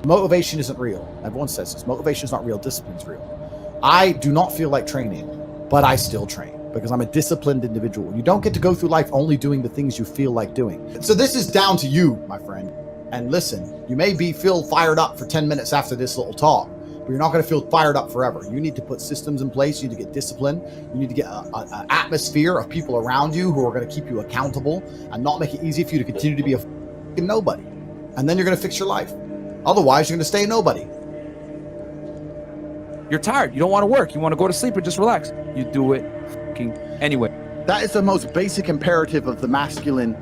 Motivation isn't real. Everyone says this. Motivation is not real. Discipline's real. I do not feel like training, but I still train because I'm a disciplined individual. You don't get to go through life only doing the things you feel like doing. So this is down to you, my friend. And listen, you may feel fired up for 10 minutes after this little talk, but you're not going to feel fired up forever. You need to put systems in place. You need to get discipline. You need to get an atmosphere of people around you who are going to keep you accountable and not make it easy for you to continue to be a fucking nobody. And then you're going to fix your life. Otherwise, you're going to stay a nobody. You're tired. You don't want to work. You want to go to sleep and just relax. You do it anyway. That is the most basic imperative of the masculine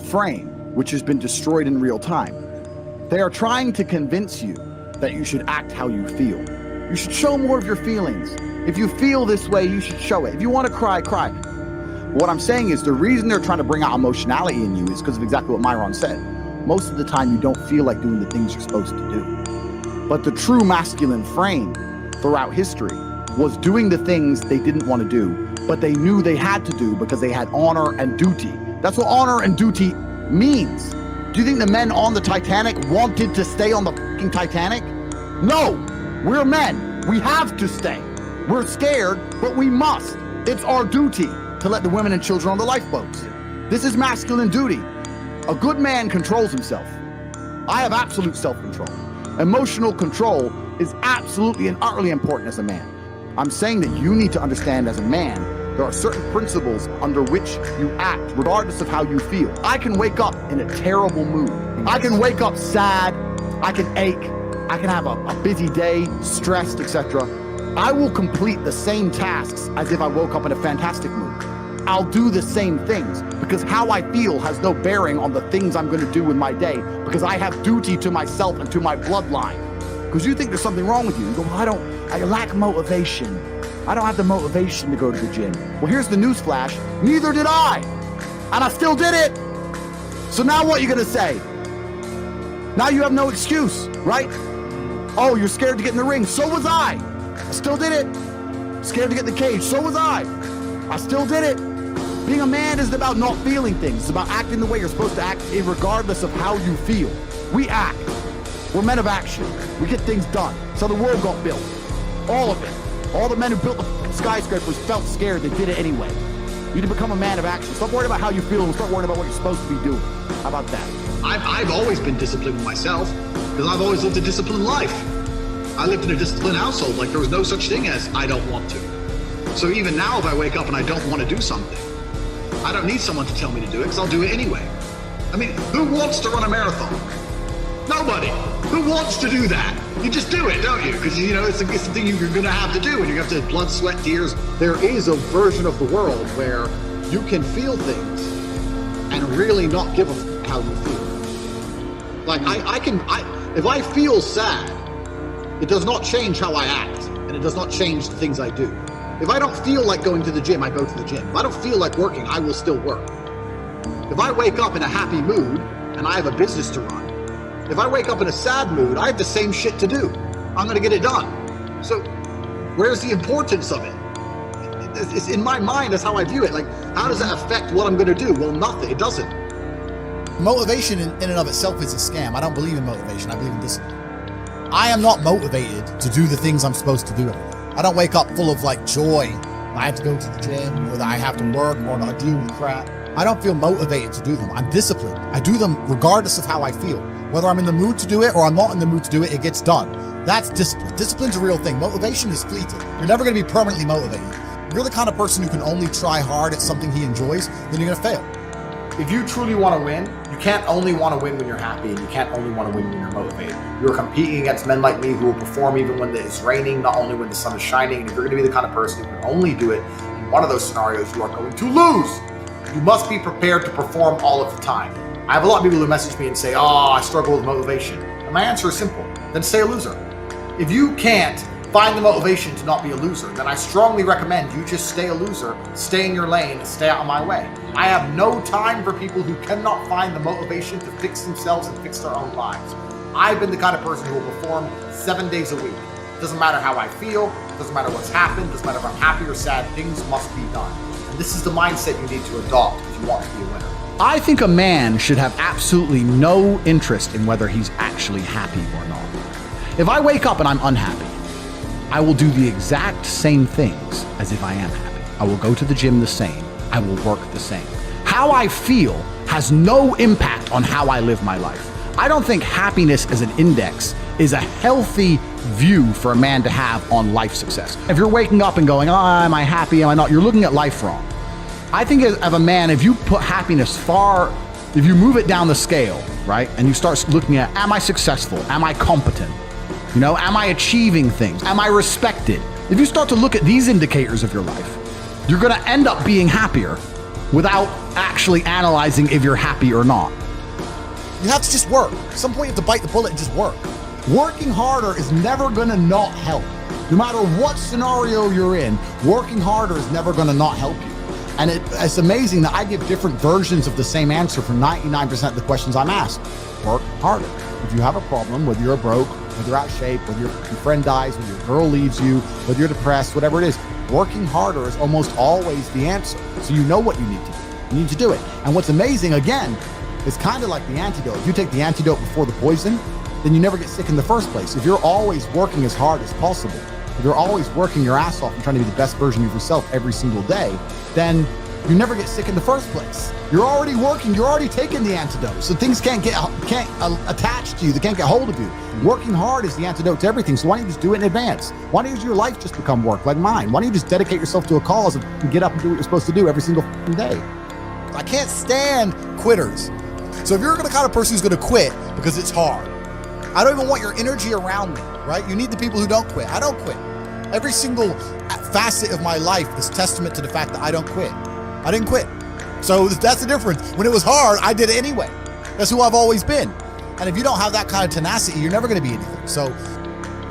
frame, which has been destroyed in real time. They are trying to convince you that you should act how you feel. You should show more of your feelings. If you feel this way, you should show it. If you want to cry, cry. What I'm saying is the reason they're trying to bring out emotionality in you is because of exactly what Myron said. Most of the time, you don't feel like doing the things you're supposed to do. But the true masculine frame throughout history was doing the things they didn't want to do, but they knew they had to do because they had honor and duty. That's what honor and duty means. Do you think the men on the Titanic wanted to stay on the fucking Titanic? No, we're men. We have to stay. We're scared, but we must. It's our duty to let the women and children on the lifeboats. This is masculine duty. A good man controls himself. I have absolute self-control. Emotional control is absolutely and utterly important as a man. I'm saying that you need to understand as a man, there are certain principles under which you act, regardless of how you feel. I can wake up in a terrible mood. I can wake up sad. I can ache. I can have a busy day, stressed, etc. I will complete the same tasks as if I woke up in a fantastic mood. I'll do the same things because how I feel has no bearing on the things I'm going to do in my day because I have duty to myself and to my bloodline. Because you think there's something wrong with you. You go, well, I lack motivation. I don't have the motivation to go to the gym. Well, here's the news flash. Neither did I. And I still did it. So now what are you going to say? Now you have no excuse, right? Oh, you're scared to get in the ring. So was I. I still did it. Scared to get in the cage. So was I. I still did it. Being a man isn't about not feeling things. It's about acting the way you're supposed to act regardless of how you feel. We act. We're men of action. We get things done. So the world got built. All of it. All the men who built the skyscrapers felt scared. They did it anyway. You need to become a man of action. Stop worrying about how you feel and start worrying about what you're supposed to be doing. How about that? I've always been disciplined myself because I've always lived a disciplined life. I lived in a disciplined household. Like there was no such thing as I don't want to. So even now if I wake up and I don't want to do something, I don't need someone to tell me to do it because I'll do it anyway. I mean, who wants to run a marathon? Nobody. Who wants to do that? You just do it, don't you? Because, you know, it's the thing you're going to have to do, and you have to blood, sweat, tears. There is a version of the world where you can feel things and really not give a f how you feel. Like, if I feel sad, it does not change how I act, and it does not change the things I do. If I don't feel like going to the gym, I go to the gym. If I don't feel like working, I will still work. If I wake up in a happy mood and I have a business to run, if I wake up in a sad mood, I have the same shit to do. I'm going to get it done. So where's the importance of it? It's in my mind, that's how I view it. Like, how does that affect what I'm going to do? Well, nothing. It doesn't. Motivation in and of itself is a scam. I don't believe in motivation. I believe in discipline. I am not motivated to do the things I'm supposed to do every day. I don't wake up full of like joy. I have to go to the gym, or that I have to work, or not deal with crap. I don't feel motivated to do them. I'm disciplined. I do them regardless of how I feel. Whether I'm in the mood to do it or I'm not in the mood to do it, it gets done. That's discipline. Discipline's a real thing. Motivation is fleeting. You're never going to be permanently motivated. If you're the kind of person who can only try hard at something he enjoys, then you're going to fail. If you truly want to win, you can't only want to win when you're happy, and you can't only want to win when you're motivated. You're competing against men like me who will perform even when it's raining, not only when the sun is shining. And if you're going to be the kind of person who can only do it in one of those scenarios, you are going to lose. You must be prepared to perform all of the time. I have a lot of people who message me and say, oh, I struggle with motivation. And my answer is simple. Then stay a loser. If you can't find the motivation to not be a loser, then I strongly recommend you just stay a loser, stay in your lane, and stay out of my way. I have no time for people who cannot find the motivation to fix themselves and fix their own lives. I've been the kind of person who will perform 7 days a week. Doesn't matter how I feel, doesn't matter what's happened, doesn't matter if I'm happy or sad, things must be done. And this is the mindset you need to adopt if you want to be a winner. I think a man should have absolutely no interest in whether he's actually happy or not. If I wake up and I'm unhappy, I will do the exact same things as if I am happy. I will go to the gym the same. I will work the same. How I feel has no impact on how I live my life. I don't think happiness as an index is a healthy view for a man to have on life success. If you're waking up and going, oh, am I happy, am I not? You're looking at life wrong. I think of a man, if you put happiness if you move it down the scale, right? And you start looking at, am I successful? Am I competent? You know, am I achieving things? Am I respected? If you start to look at these indicators of your life, you're gonna end up being happier without actually analyzing if you're happy or not. You have to just work. At some point you have to bite the bullet and just work. Working harder is never gonna not help. No matter what scenario you're in, working harder is never gonna not help you. And it's amazing that I give different versions of the same answer for 99% of the questions I'm asked. Work harder. If you have a problem, whether you're broke, whether you're out of shape, whether your friend dies, whether your girl leaves you, whether you're depressed, whatever it is, working harder is almost always the answer. So you know what you need to do. You need to do it. And what's amazing, again, is kind of like the antidote. If you take the antidote before the poison, then you never get sick in the first place. If you're always working as hard as possible, if you're always working your ass off and trying to be the best version of yourself every single day, then you never get sick in the first place. You're already working, you're already taking the antidote. So things can't attach to you, they can't get hold of you. Working hard is the antidote to everything. So why don't you just do it in advance? Why don't you your life just become work like mine? Why don't you just dedicate yourself to a cause and get up and do what you're supposed to do every single day? I can't stand quitters. So if you're the kind of person who's gonna quit because it's hard, I don't even want your energy around me, right? You need the people who don't quit. I don't quit. Every single facet of my life is testament to the fact that I don't quit. I didn't quit. So that's the difference. When it was hard, I did it anyway. That's who I've always been. And if you don't have that kind of tenacity, you're never gonna be anything. So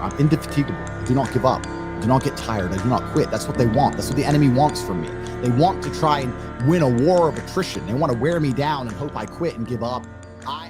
I'm indefatigable. I do not give up. I do not get tired. I do not quit. That's what they want. That's what the enemy wants from me. They want to try and win a war of attrition. They want to wear me down and hope I quit and give up. I